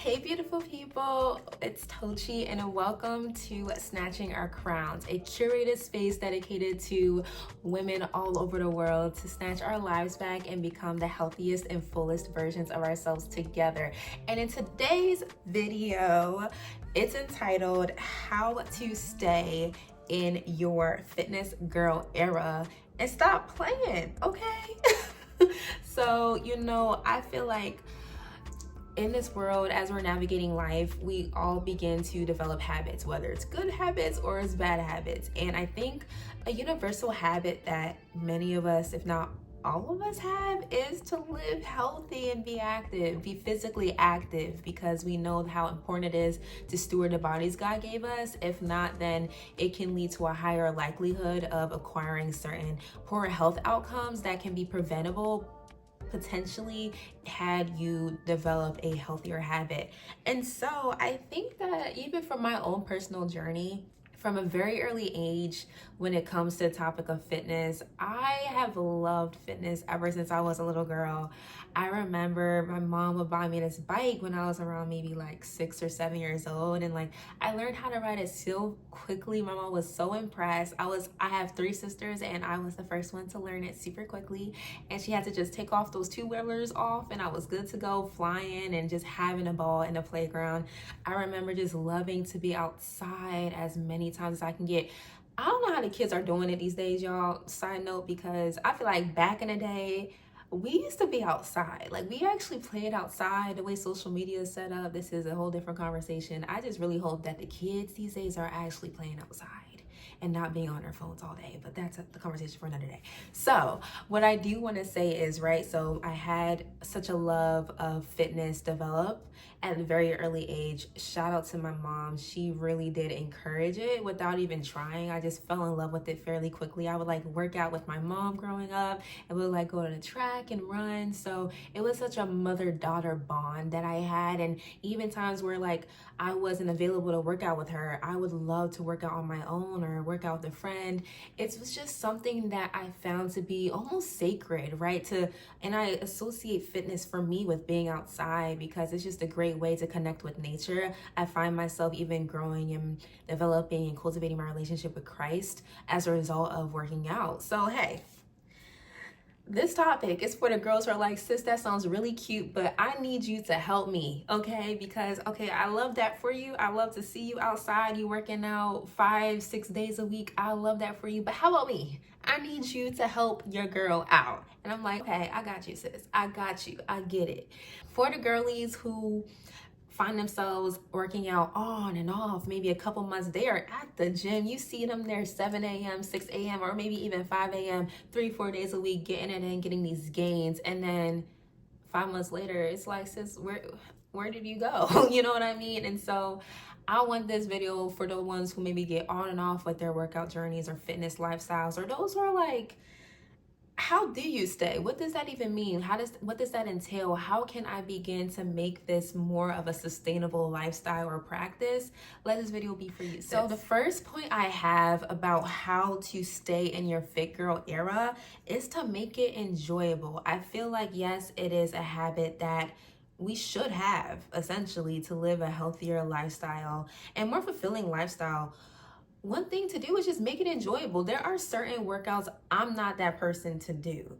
Hey beautiful people, it's Tochi and welcome to Snatching Our Crowns, a curated space dedicated to women all over the world to snatch our lives back and become the healthiest and fullest versions of ourselves together. And in today's video, it's entitled How to Stay in Your Fitness Girl Era and Stop Playing, okay? So, I feel like in this world, as we're navigating life, we all begin to develop habits, whether it's good habits or it's bad habits. And I think a universal habit that many of us, if not all of us, have is to live healthy and be active, be physically active, because we know how important it is to steward the bodies God gave us. If not, then it can lead to a higher likelihood of acquiring certain poor health outcomes that can be preventable potentially had you develop a healthier habit. And so I think that even from my own personal journey, from a very early age, when it comes to the topic of fitness, I have loved fitness ever since I was a little girl. I remember my mom would buy me this bike when I was around maybe like 6 or 7 years old, and I learned how to ride it so quickly. My mom was so impressed. I have 3 sisters and I was the first one to learn it super quickly, and she had to just take off those 2 wheelers off and I was good to go, flying and just having a ball in the playground. I remember just loving to be outside as many times as I can get. I don't know how the kids are doing it these days, y'all. Side note, because I feel like back in the day, we used to be outside. Like, we actually played outside. The way social media is set up, this is a whole different conversation. I just really hope that the kids these days are actually playing outside and not being on their phones all day, but that's the conversation for another day. So what I do want to say is, right, so I had such a love of fitness develop at a very early age. Shout out to my mom. She really did encourage it without even trying. I just fell in love with it fairly quickly. I would work out with my mom growing up, and we would go to the track and run. So it was such a mother-daughter bond that I had. And even times where I wasn't available to work out with her, I would love to work out on my own or work out with a friend. It was just something that I found to be almost sacred, right? And I associate fitness for me with being outside because it's just a great way to connect with nature. I find myself even growing and developing and cultivating my relationship with Christ as a result of working out. So hey, this topic is for the girls who are like, sis, that sounds really cute, but I need you to help me, okay? Because, okay, I love that for you. I love to see you outside, you working out 5-6 days a week. I love that for you. But how about me? I need you to help your girl out. And I'm like, okay, I got you, sis. I got you. I get it. For the girlies who find themselves working out on and off, maybe a couple months, they are at the gym. You see them there 7 a.m., 6 a.m., or maybe even 5 a.m., 3-4 days a week, getting it in, getting these gains. And then 5 months later, it's like, sis, where did you go? You know what I mean? And so I want this video for the ones who maybe get on and off with their workout journeys or fitness lifestyles, or those who are like, how do you stay? What does that even mean? What does that entail? How can I begin to make this more of a sustainable lifestyle or practice? Let this video be for you, sis. So the first point I have about how to stay in your fit girl era is to make it enjoyable. I feel like, yes, it is a habit that we should have, essentially, to live a healthier lifestyle and more fulfilling lifestyle. One thing to do is just make it enjoyable. There are certain workouts I'm not that person to do.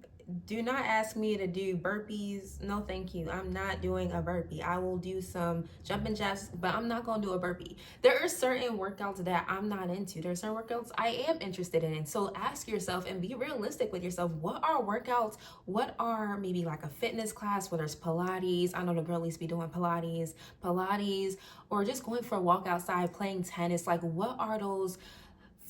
Do not ask me to do burpees. No, thank you. I'm not doing a burpee. I will do some jumping jacks, but I'm not going to do a burpee. There are certain workouts that I'm not into. There are certain workouts I am interested in. So ask yourself and be realistic with yourself. What are workouts? What are maybe like a fitness class, whether it's Pilates? I know the girlies be doing Pilates, or just going for a walk outside, playing tennis. Like, what are those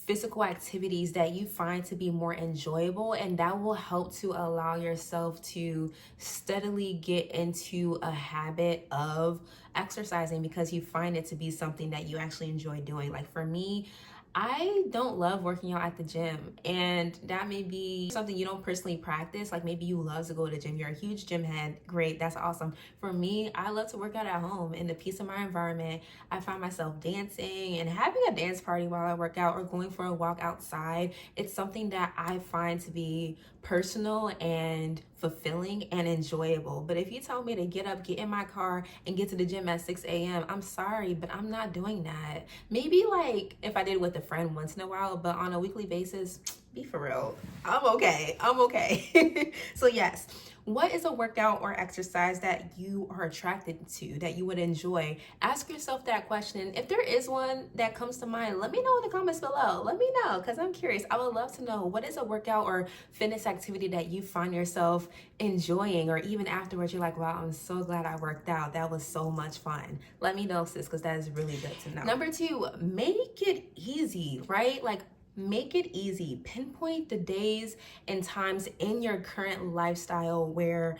physical activities that you find to be more enjoyable, and that will help to allow yourself to steadily get into a habit of exercising because you find it to be something that you actually enjoy doing. Like for me, I don't love working out at the gym, and that may be something you don't personally practice. Like maybe you love to go to the gym, you're a huge gym head, great, that's awesome. For me, I love to work out at home in the peace of my environment. I find myself dancing and having a dance party while I work out or going for a walk outside. It's something that I find to be personal and fulfilling and enjoyable. But if you tell me to get up, get in my car, and get to the gym at 6 a.m., I'm sorry, but I'm not doing that. Maybe like if I did it with a friend once in a while, but on a weekly basis, be for real. I'm okay. I'm okay. So yes, what is a workout or exercise that you are attracted to, that you would enjoy? Ask yourself that question. If there is one that comes to mind, let me know in the comments below. Let me know, because I'm curious. I would love to know, what is a workout or fitness activity that you find yourself enjoying, or even afterwards you're like, wow, I'm so glad I worked out. That was so much fun. Let me know, sis, because that is really good to know. Number 2, make it easy, right? Like, make it easy. Pinpoint the days and times in your current lifestyle where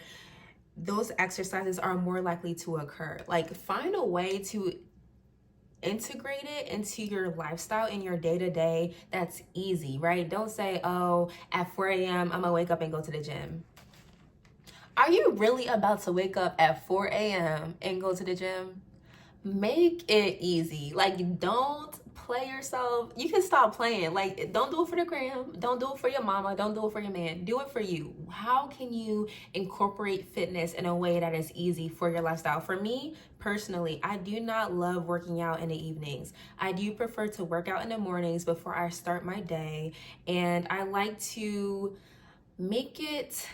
those exercises are more likely to occur. Like, find a way to integrate it into your lifestyle, in your day-to-day, that's easy, right? Don't say, oh, at 4 a.m. I'm gonna wake up and go to the gym. Are you really about to wake up at 4 a.m. and go to the gym? Make it easy. Like, don't play yourself. You can stop playing. Like, don't do it for the gram. Don't do it for your mama. Don't do it for your man. Do it for you. How can you incorporate fitness in a way that is easy for your lifestyle? For me, personally, I do not love working out in the evenings. I do prefer to work out in the mornings before I start my day. And I like to make it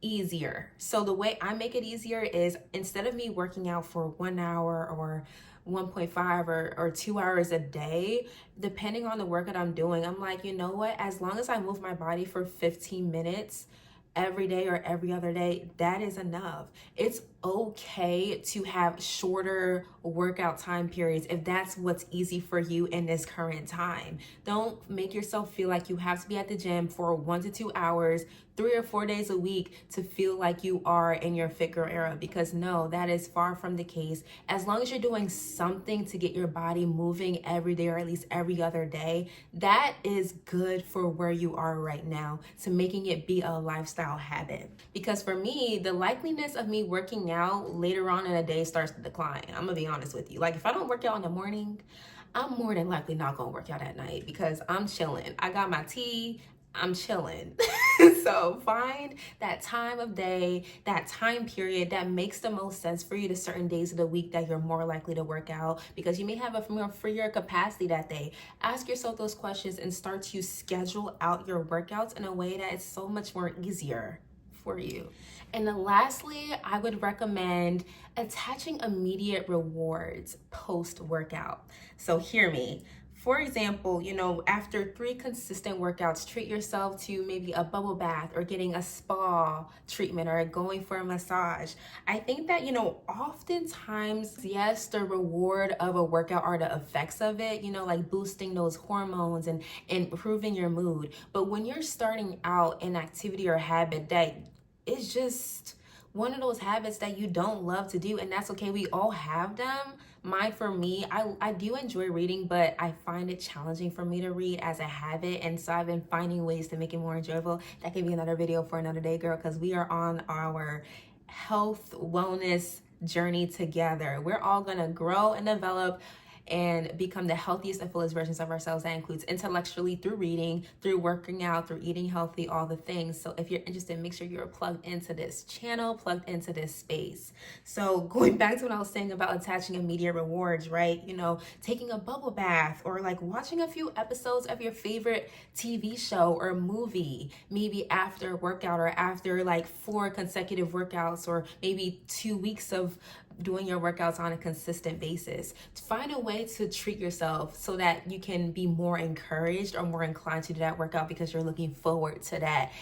easier. So the way I make it easier is, instead of me working out for 1 hour or 1.5 or 2 hours a day, depending on the work that I'm doing, I'm like, you know what, as long as I move my body for 15 minutes every day or every other day, that is enough. It's okay to have shorter workout time periods if that's what's easy for you in this current time. Don't make yourself feel like you have to be at the gym for 1 to 2 hours 3 or 4 days a week to feel like you are in your fit girl era, because no, that is far from the case. As long as you're doing something to get your body moving every day or at least every other day, that is good for where you are right now, to making it be a lifestyle habit. Because for me, the likeliness of me working out later on in the day starts to decline. I'm gonna be honest with you. Like, if I don't work out in the morning, I'm more than likely not gonna work out at night, because I'm chilling. I got my tea, I'm chilling. So find that time of day, that time period that makes the most sense for you, to certain days of the week that you're more likely to work out, because you may have a more freer capacity that day. Ask yourself those questions and start to schedule out your workouts in a way that is so much more easier for you. And then lastly, I would recommend attaching immediate rewards post-workout. So hear me. For example, you know, after 3 consistent workouts, treat yourself to maybe a bubble bath, or getting a spa treatment, or going for a massage. I think that, you know, oftentimes, yes, the reward of a workout are the effects of it, you know, like boosting those hormones and improving your mood. But when you're starting out an activity or habit that is just one of those habits that you don't love to do, and that's okay, we all have them. Mine, for me, I do enjoy reading, but I find it challenging for me to read as a habit, and so I've been finding ways to make it more enjoyable. That could be another video for another day, girl, because we are on our health wellness journey together. We're all gonna grow and develop and become the healthiest and fullest versions of ourselves. That includes intellectually, through reading, through working out, through eating healthy, all the things. So if you're interested, make sure you're plugged into this channel, plugged into this space. So going back to what I was saying about attaching immediate rewards, right? You know, taking a bubble bath, or like watching a few episodes of your favorite TV show or movie, maybe after a workout, or after like 4 consecutive workouts, or maybe 2 weeks of doing your workouts on a consistent basis. Find a way to treat yourself so that you can be more encouraged or more inclined to do that workout, because you're looking forward to that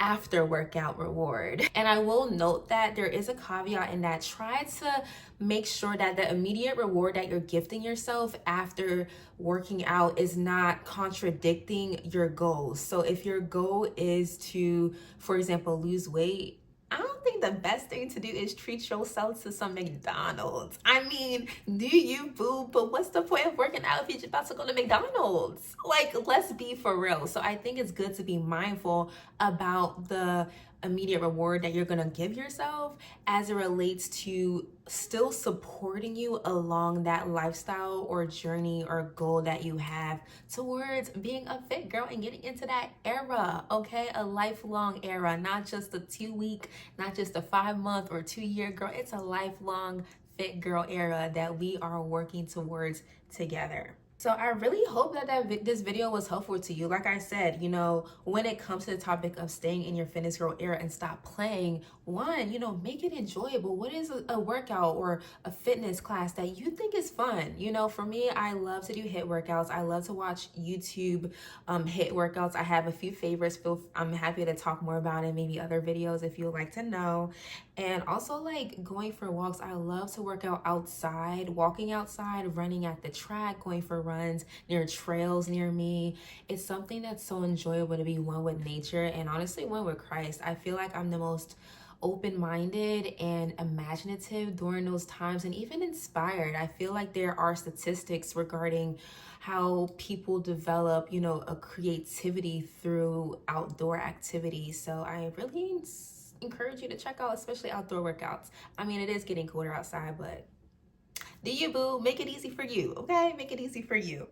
after workout reward. And I will note that there is a caveat in that. Try to make sure that the immediate reward that you're gifting yourself after working out is not contradicting your goals. So if your goal is to, for example, lose weight, I don't think the best thing to do is treat yourself to some McDonald's. I mean, do you, boo? But what's the point of working out if you're about to go to McDonald's? Like, let's be for real. So I think it's good to be mindful about the immediate reward that you're gonna give yourself as it relates to still supporting you along that lifestyle or journey or goal that you have towards being a fit girl and getting into that era, okay? A lifelong era, not just a 2 week, not just a 5 month or 2 year girl. It's a lifelong fit girl era that we are working towards together. So I really hope that this video was helpful to you. Like I said, you know, when it comes to the topic of staying in your fitness girl era and stop playing, one, you know, make it enjoyable. What is a workout or a fitness class that you think is fun? You know, for me, I love to do HIIT workouts. I love to watch YouTube HIIT workouts. I have a few favorites. I'm happy to talk more about it, maybe other videos if you would like to know. And also like going for walks. I love to work out outside, walking outside, running at the track, going for runs near trails near me. It's something that's so enjoyable to be one with nature and honestly one with Christ. I feel like I'm the most open-minded and imaginative during those times and even inspired. I feel like there are statistics regarding how people develop, you know, a creativity through outdoor activities. So I really encourage you to check out especially outdoor workouts. I mean, it is getting colder outside, but do you, boo? Make it easy for you, okay? Make it easy for you.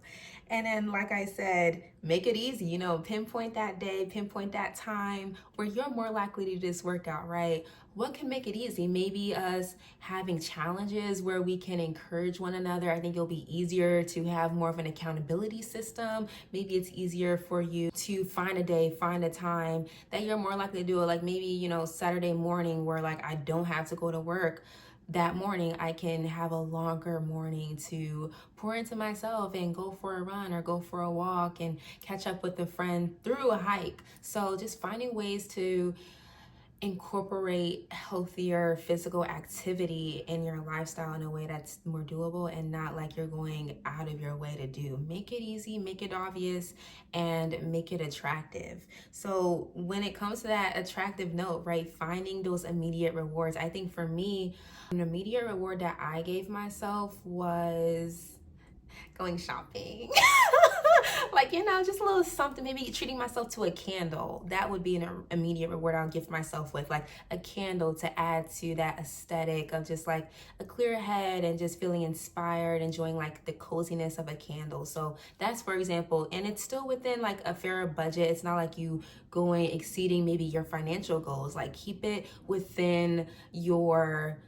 And then, like I said, make it easy, you know, pinpoint that day, pinpoint that time where you're more likely to do this workout, right? What can make it easy? Maybe us having challenges where we can encourage one another. I think it'll be easier to have more of an accountability system. Maybe it's easier for you to find a day, find a time that you're more likely to do it. Like maybe, you know, Saturday morning where like I don't have to go to work. That morning I can have a longer morning to pour into myself and go for a run or go for a walk and catch up with a friend through a hike. So just finding ways to incorporate healthier physical activity in your lifestyle in a way that's more doable and not like you're going out of your way to do. Make it easy, make it obvious, and make it attractive. So when it comes to that attractive note, right, finding those immediate rewards, I think for me, an immediate reward that I gave myself was going shopping. Like, you know, just a little something, maybe treating myself to a candle. That would be an immediate reward I'll gift myself with, like a candle to add to that aesthetic of just like a clear head and just feeling inspired, enjoying like the coziness of a candle. So that's, for example, and it's still within like a fairer budget. It's not like you going exceeding maybe your financial goals. Like keep it within your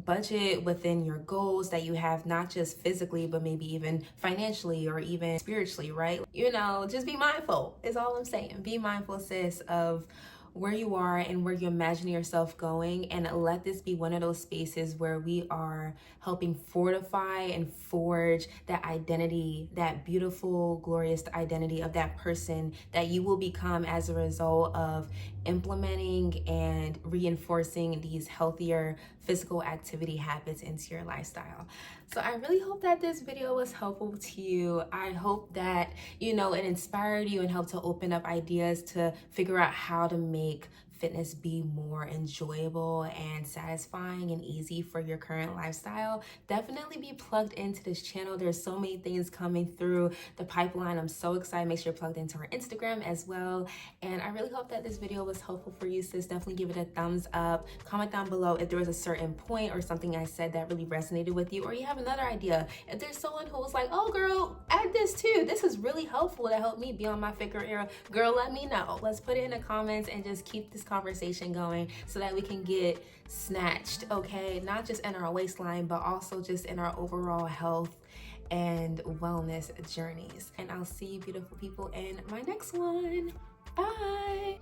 budget, within your goals that you have, not just physically but maybe even financially or even spiritually, right? You know, just be mindful is all I'm saying. Be mindful, sis, of where you are and where you imagine yourself going, and let this be one of those spaces where we are helping fortify and forge that identity, that beautiful, glorious identity of that person that you will become as a result of implementing and reinforcing these healthier physical activity habits into your lifestyle. So I really hope that this video was helpful to you. I hope that, you know, it inspired you and helped to open up ideas to figure out how to make fitness be more enjoyable and satisfying and easy for your current lifestyle. Definitely be plugged into this channel. There's so many things coming through the pipeline. I'm so excited. Make sure you're plugged into our Instagram as well. And I really hope that this video was helpful for you, sis. Definitely give it a thumbs up. Comment down below if there was a certain point or something I said that really resonated with you, or you have another idea. If there's someone who was like, oh girl, add this too. This is really helpful to help me be on my figure era. Girl, let me know. Let's put it in the comments and just keep this conversation going so that we can get snatched, okay? Not just in our waistline, but also just in our overall health and wellness journeys. And I'll see you beautiful people in my next one. Bye.